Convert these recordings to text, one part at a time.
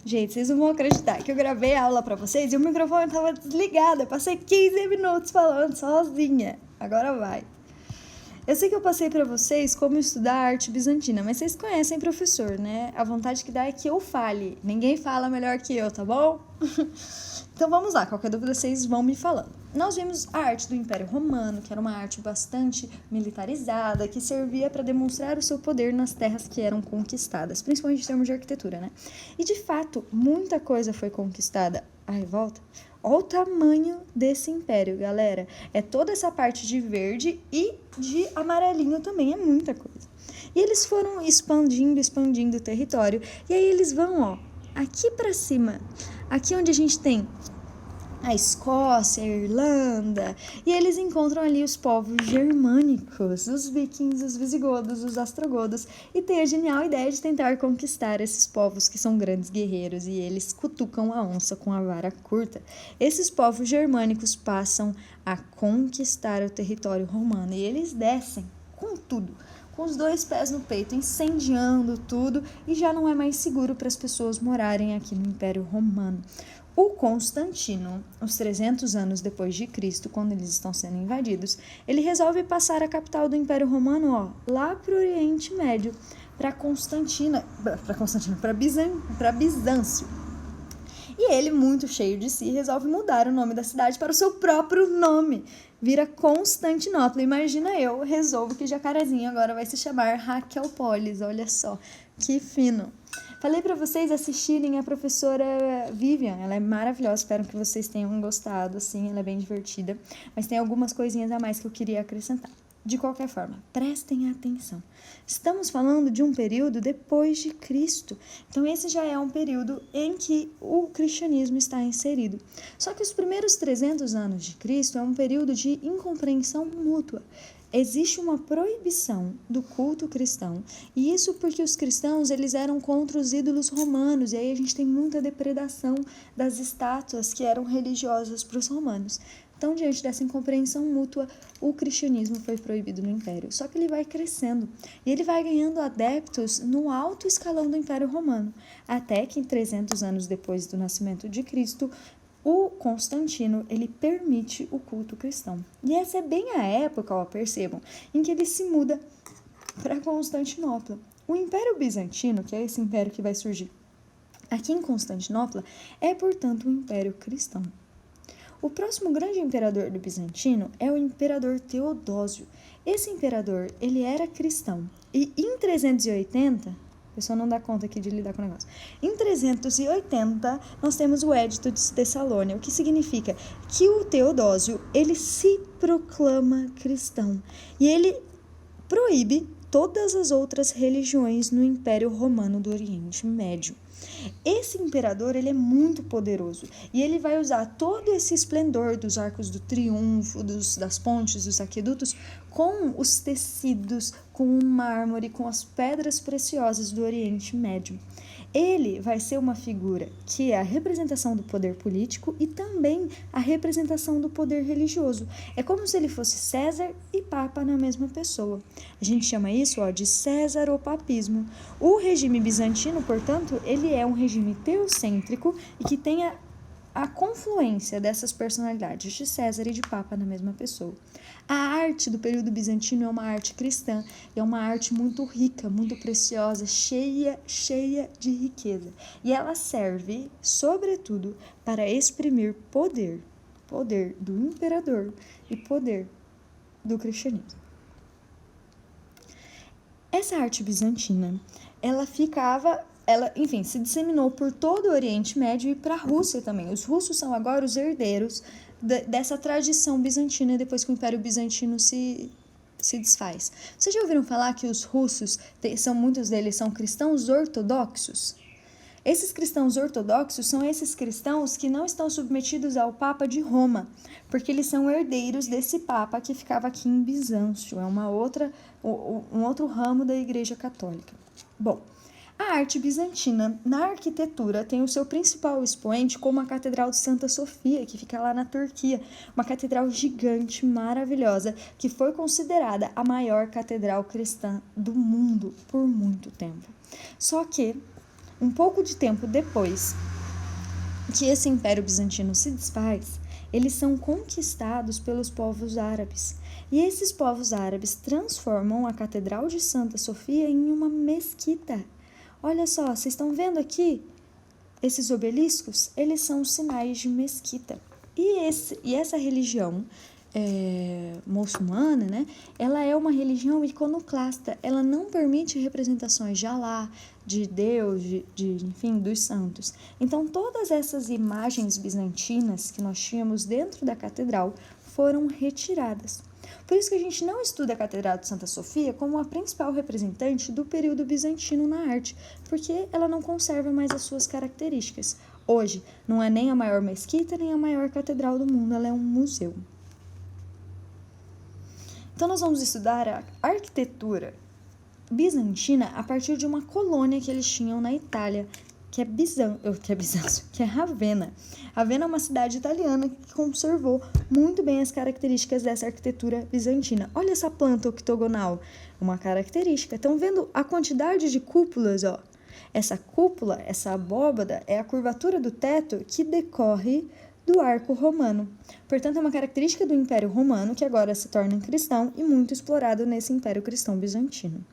Gente, vocês não vão acreditar que eu gravei a aula pra vocês e o microfone tava desligado. Eu passei 15 minutos falando sozinha. Agora vai. Eu sei que eu passei pra vocês como estudar a arte bizantina, mas vocês conhecem professor, né? A vontade que dá é que eu fale. Ninguém fala melhor que eu, tá bom? Então vamos lá, qualquer dúvida vocês vão me falando. Nós vimos a arte do Império Romano, que era uma arte bastante militarizada, que servia para demonstrar o seu poder nas terras que eram conquistadas, principalmente em termos de arquitetura, né? E de fato, muita coisa foi conquistada. Ai, volta. Olha o tamanho desse império, galera. É toda essa parte de verde e de amarelinho também, é muita coisa. E eles foram expandindo o território. E aí eles vão, ó, aqui pra cima, aqui onde a gente tem a Escócia, a Irlanda, e eles encontram ali os povos germânicos, os vikings, os visigodos, os ostrogodos, e tem a genial ideia de tentar conquistar esses povos que são grandes guerreiros, e eles cutucam a onça com a vara curta. Esses povos germânicos passam a conquistar o território romano, e eles descem com tudo, com os 2 pés no peito, incendiando tudo, e já não é mais seguro para as pessoas morarem aqui no Império Romano. O Constantino, uns 300 anos depois de Cristo, quando eles estão sendo invadidos, ele resolve passar a capital do Império Romano, ó, lá para o Oriente Médio, para Bizâncio. E ele, muito cheio de si, resolve mudar o nome da cidade para o seu próprio nome. Vira Constantinopla. Imagina eu resolvo que Jacarezinho agora vai se chamar Raquelpolis. Olha só, que fino. Falei para vocês assistirem a professora Vivian, ela é maravilhosa, espero que vocês tenham gostado, assim, ela é bem divertida, mas tem algumas coisinhas a mais que eu queria acrescentar. De qualquer forma, prestem atenção. Estamos falando de um período depois de Cristo, então esse já é um período em que o cristianismo está inserido. Só que os primeiros 300 anos de Cristo é um período de incompreensão mútua. Existe uma proibição do culto cristão, e isso porque os cristãos eles eram contra os ídolos romanos, e aí a gente tem muita depredação das estátuas que eram religiosas para os romanos. Então, diante dessa incompreensão mútua, o cristianismo foi proibido no Império. Só que ele vai crescendo, e ele vai ganhando adeptos no alto escalão do Império Romano, até que 300 anos depois do nascimento de Cristo, o Constantino, ele permite o culto cristão. E essa é bem a época, ó, percebam, em que ele se muda para Constantinopla. O Império Bizantino, que é esse império que vai surgir aqui em Constantinopla, é, portanto, um império cristão. O próximo grande imperador do Bizantino é o imperador Teodósio. Esse imperador, ele era cristão. E em 380... a pessoa não dá conta aqui de lidar com o negócio. Em 380, nós temos o Edito de Tessalônia, o que significa que o Teodósio, ele se proclama cristão. E ele proíbe todas as outras religiões no Império Romano do Oriente Médio. Esse imperador, ele é muito poderoso e ele vai usar todo esse esplendor dos arcos do triunfo, das pontes, dos aquedutos, com os tecidos, com o mármore, com as pedras preciosas do Oriente Médio. Ele vai ser uma figura que é a representação do poder político e também a representação do poder religioso. É como se ele fosse César e Papa na mesma pessoa. A gente chama isso, ó, de Césaropapismo. O regime bizantino, portanto, ele é um regime teocêntrico e que tem a confluência dessas personalidades de César e de Papa na mesma pessoa. A arte do período bizantino é uma arte cristã, é uma arte muito rica, muito preciosa, cheia de riqueza. E ela serve, sobretudo, para exprimir poder do imperador e poder do cristianismo. Essa arte bizantina, enfim, se disseminou por todo o Oriente Médio e para a Rússia também. Os russos são agora os herdeiros dessa tradição bizantina depois que o Império Bizantino se desfaz. Vocês já ouviram falar que os russos, muitos deles são cristãos ortodoxos? Esses cristãos ortodoxos são esses cristãos que não estão submetidos ao Papa de Roma, porque eles são herdeiros desse Papa que ficava aqui em Bizâncio, é um outro ramo da Igreja Católica. Bom, a arte bizantina, na arquitetura, tem o seu principal expoente como a Catedral de Santa Sofia, que fica lá na Turquia, uma catedral gigante, maravilhosa, que foi considerada a maior catedral cristã do mundo por muito tempo. Só que um pouco de tempo depois que esse Império Bizantino se desfaz, eles são conquistados pelos povos árabes. E esses povos árabes transformam a Catedral de Santa Sofia em uma mesquita. Olha só, vocês estão vendo aqui? Esses obeliscos, eles são sinais de mesquita. E essa religião muçulmana, né, ela é uma religião iconoclasta. Ela não permite representações de Alá, de Deus, enfim, dos santos. Então, todas essas imagens bizantinas que nós tínhamos dentro da catedral foram retiradas. Por isso que a gente não estuda a Catedral de Santa Sofia como a principal representante do período bizantino na arte, porque ela não conserva mais as suas características. Hoje, não é nem a maior mesquita, nem a maior catedral do mundo, ela é um museu. Então, nós vamos estudar a arquitetura bizantina a partir de uma colônia que eles tinham na Itália, que é Ravenna. Ravenna é uma cidade italiana que conservou muito bem as características dessa arquitetura bizantina. Olha essa planta octogonal, uma característica. Estão vendo a quantidade de cúpulas, ó? Essa cúpula, essa abóbada, é a curvatura do teto que decorre do arco romano. Portanto, é uma característica do Império Romano que agora se torna cristão e muito explorado nesse Império Cristão Bizantino.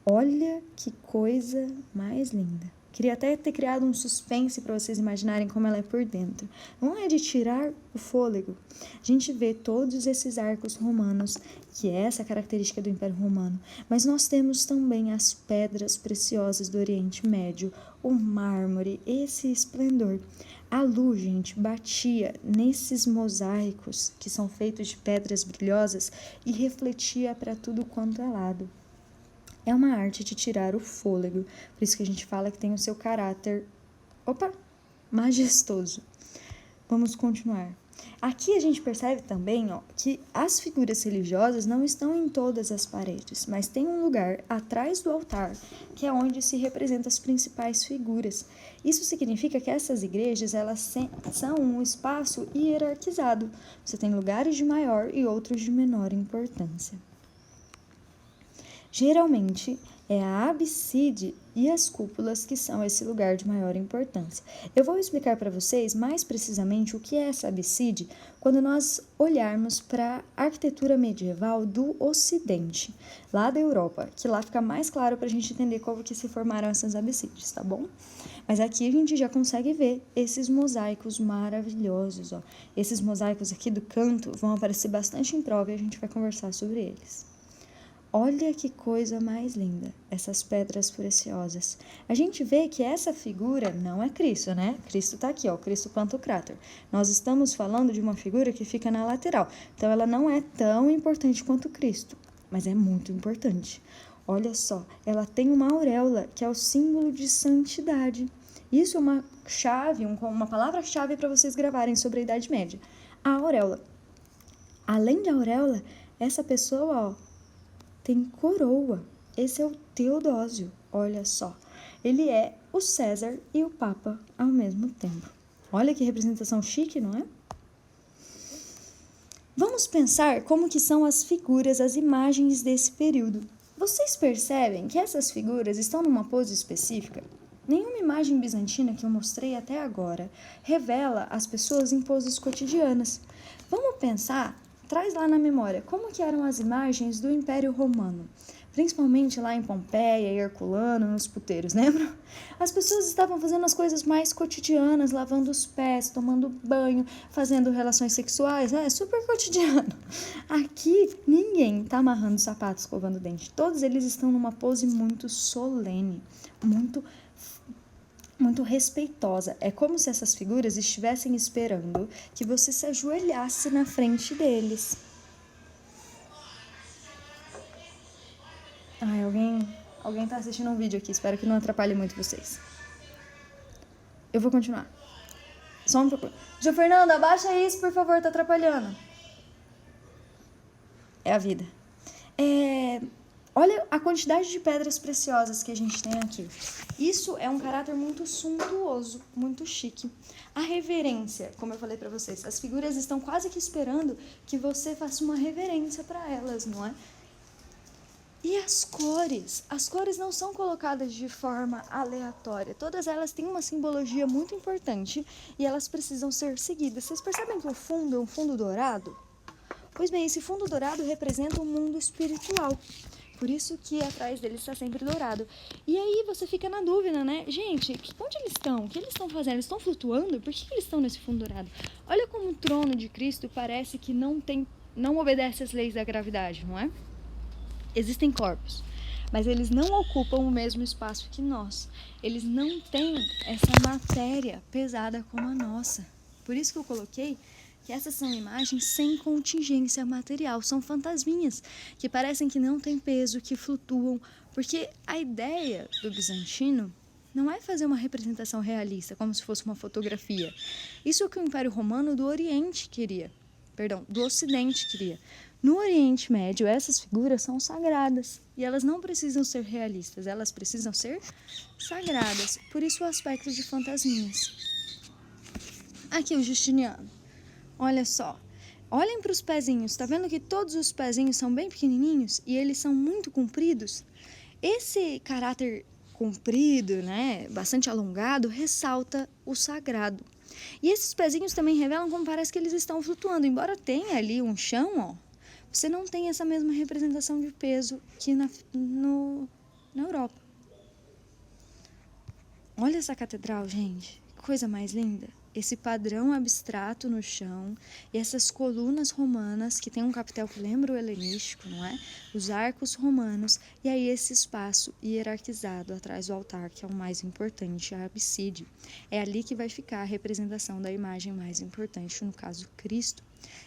Olha que coisa mais linda. Queria até ter criado um suspense para vocês imaginarem como ela é por dentro. Não é de tirar o fôlego. A gente vê todos esses arcos romanos, que é essa característica do Império Romano, mas nós temos também as pedras preciosas do Oriente Médio, o mármore, esse esplendor. A luz, gente, batia nesses mosaicos que são feitos de pedras brilhosas e refletia para tudo quanto é lado. É uma arte de tirar o fôlego, por isso que a gente fala que tem o seu caráter, majestoso. Vamos continuar. Aqui a gente percebe também, que as figuras religiosas não estão em todas as paredes, mas tem um lugar atrás do altar, que é onde se representam as principais figuras. Isso significa que essas igrejas, elas são um espaço hierarquizado. Você tem lugares de maior e outros de menor importância. Geralmente, é a abside e as cúpulas que são esse lugar de maior importância. Eu vou explicar para vocês mais precisamente o que é essa abside quando nós olharmos para a arquitetura medieval do Ocidente, lá da Europa, que lá fica mais claro para a gente entender como que se formaram essas absides, tá bom? Mas aqui a gente já consegue ver esses mosaicos maravilhosos, ó. Esses mosaicos aqui do canto vão aparecer bastante em prova e a gente vai conversar sobre eles. Olha que coisa mais linda, essas pedras preciosas. A gente vê que essa figura não é Cristo, né? Cristo está aqui, ó, Cristo Pantocrátor. Nós estamos falando de uma figura que fica na lateral. Então, ela não é tão importante quanto Cristo, mas é muito importante. Olha só, ela tem uma auréola, que é o símbolo de santidade. Isso é uma chave, uma palavra-chave para vocês gravarem sobre a Idade Média. A auréola. Além da auréola, essa pessoa, tem coroa. Esse é o Teodósio, olha só. Ele é o César e o Papa ao mesmo tempo. Olha que representação chique, não é? Vamos pensar como que são as figuras, as imagens desse período. Vocês percebem que essas figuras estão numa pose específica? Nenhuma imagem bizantina que eu mostrei até agora revela as pessoas em poses cotidianas. Vamos pensar. Traz lá na memória como que eram as imagens do Império Romano, principalmente lá em Pompeia e Herculano, nos puteiros, lembram? As pessoas estavam fazendo as coisas mais cotidianas, lavando os pés, tomando banho, fazendo relações sexuais, é super cotidiano. Aqui, ninguém está amarrando sapatos, escovando dente. Todos eles estão numa pose muito solene, muito respeitosa. É como se essas figuras estivessem esperando que você se ajoelhasse na frente deles. Ai, alguém tá assistindo um vídeo aqui, espero que não atrapalhe muito vocês. Eu vou continuar. Só um pouco. João Fernando, abaixa isso, por favor, tá atrapalhando. É a vida. Olha a quantidade de pedras preciosas que a gente tem aqui. Isso é um caráter muito suntuoso, muito chique. A reverência, como eu falei para vocês, as figuras estão quase que esperando que você faça uma reverência para elas, não é? E as cores? As cores não são colocadas de forma aleatória. Todas elas têm uma simbologia muito importante e elas precisam ser seguidas. Vocês percebem que o fundo é um fundo dourado? Pois bem, esse fundo dourado representa o mundo espiritual. Por isso que atrás dele está sempre dourado. E aí você fica na dúvida, né? Gente, onde eles estão? O que eles estão fazendo? Eles estão flutuando? Por que eles estão nesse fundo dourado? Olha como o trono de Cristo parece que não obedece às leis da gravidade, não é? Existem corpos, mas eles não ocupam o mesmo espaço que nós. Eles não têm essa matéria pesada como a nossa. Por isso que eu coloquei que essas são imagens sem contingência material. São fantasminhas que parecem que não têm peso, que flutuam. Porque a ideia do bizantino não é fazer uma representação realista, como se fosse uma fotografia. Isso é o que o Império Romano do Oriente queria. Do Ocidente queria. No Oriente Médio, essas figuras são sagradas e elas não precisam ser realistas, elas precisam ser sagradas. Por isso o aspecto de fantasminhas. Aqui o Justiniano. Olha só. Olhem para os pezinhos. Tá vendo que todos os pezinhos são bem pequenininhos e eles são muito compridos? Esse caráter comprido, né, bastante alongado, ressalta o sagrado. E esses pezinhos também revelam como parece que eles estão flutuando. Embora tenha ali um chão, ó, você não tem essa mesma representação de peso que na Europa. Olha essa catedral, gente. Que coisa mais linda. Esse padrão abstrato no chão e essas colunas romanas que tem um capitel que lembra o helenístico, não é? Os arcos romanos e aí esse espaço hierarquizado atrás do altar, que é o mais importante, a absíde. É ali que vai ficar a representação da imagem mais importante, no caso, Cristo.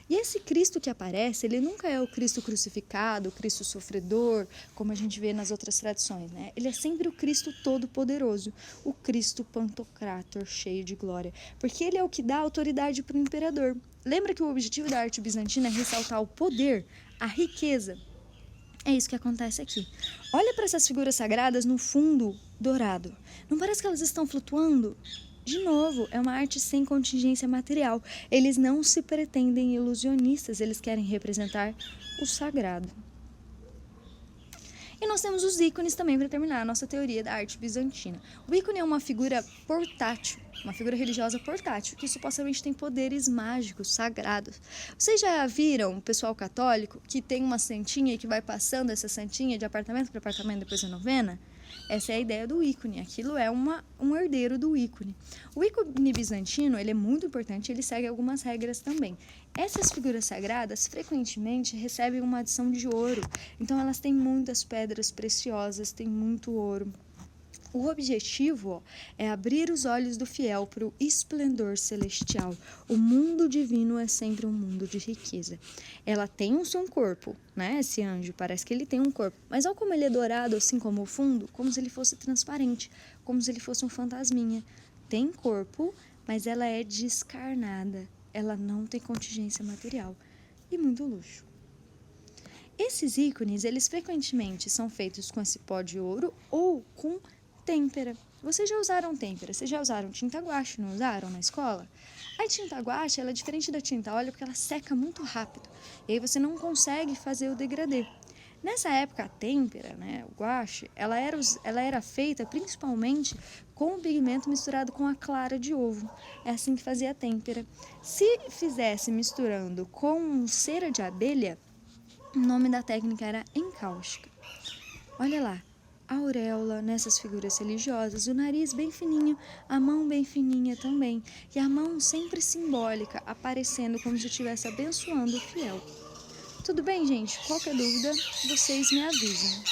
E esse Cristo que aparece, ele nunca é o Cristo crucificado, o Cristo sofredor, como a gente vê nas outras tradições, né? Ele é sempre o Cristo todo-poderoso, o Cristo pantocrátor, cheio de glória, porque ele é o que dá autoridade para o imperador. Lembra que o objetivo da arte bizantina é ressaltar o poder, a riqueza. É isso que acontece aqui. Olha para essas figuras sagradas no fundo dourado. Não parece que elas estão flutuando? De novo, é uma arte sem contingência material. Eles não se pretendem ilusionistas, eles querem representar o sagrado. E nós temos os ícones também para terminar a nossa teoria da arte bizantina. O ícone é uma figura portátil, uma figura religiosa portátil, que supostamente tem poderes mágicos, sagrados. Vocês já viram o pessoal católico que tem uma santinha e que vai passando essa santinha de apartamento para apartamento depois da novena? Essa é a ideia do ícone, aquilo é um herdeiro do ícone. O ícone bizantino, ele é muito importante, ele segue algumas regras também. Essas figuras sagradas frequentemente recebem uma adição de ouro, então elas têm muitas pedras preciosas, têm muito ouro. O objetivo é abrir os olhos do fiel para o esplendor celestial. O mundo divino é sempre um mundo de riqueza. Ela tem o seu corpo, né? Esse anjo, parece que ele tem um corpo. Mas olha como ele é dourado, assim como o fundo, como se ele fosse transparente, como se ele fosse um fantasminha. Tem corpo, mas ela é descarnada. Ela não tem contingência material. E muito luxo. Esses ícones, eles frequentemente são feitos com esse pó de ouro ou com têmpera. Vocês já usaram têmpera? Vocês já usaram tinta guache, não usaram na escola? A tinta guache, ela é diferente da tinta óleo porque ela seca muito rápido. E aí você não consegue fazer o degradê. Nessa época, a têmpera, né, o guache, ela era feita principalmente com o pigmento misturado com a clara de ovo. É assim que fazia a têmpera. Se fizesse misturando com cera de abelha, o nome da técnica era encáustica. Olha lá. A auréola nessas figuras religiosas, o nariz bem fininho, a mão bem fininha também, e a mão sempre simbólica, aparecendo como se estivesse abençoando o fiel. Tudo bem, gente? Qualquer dúvida, vocês me avisam.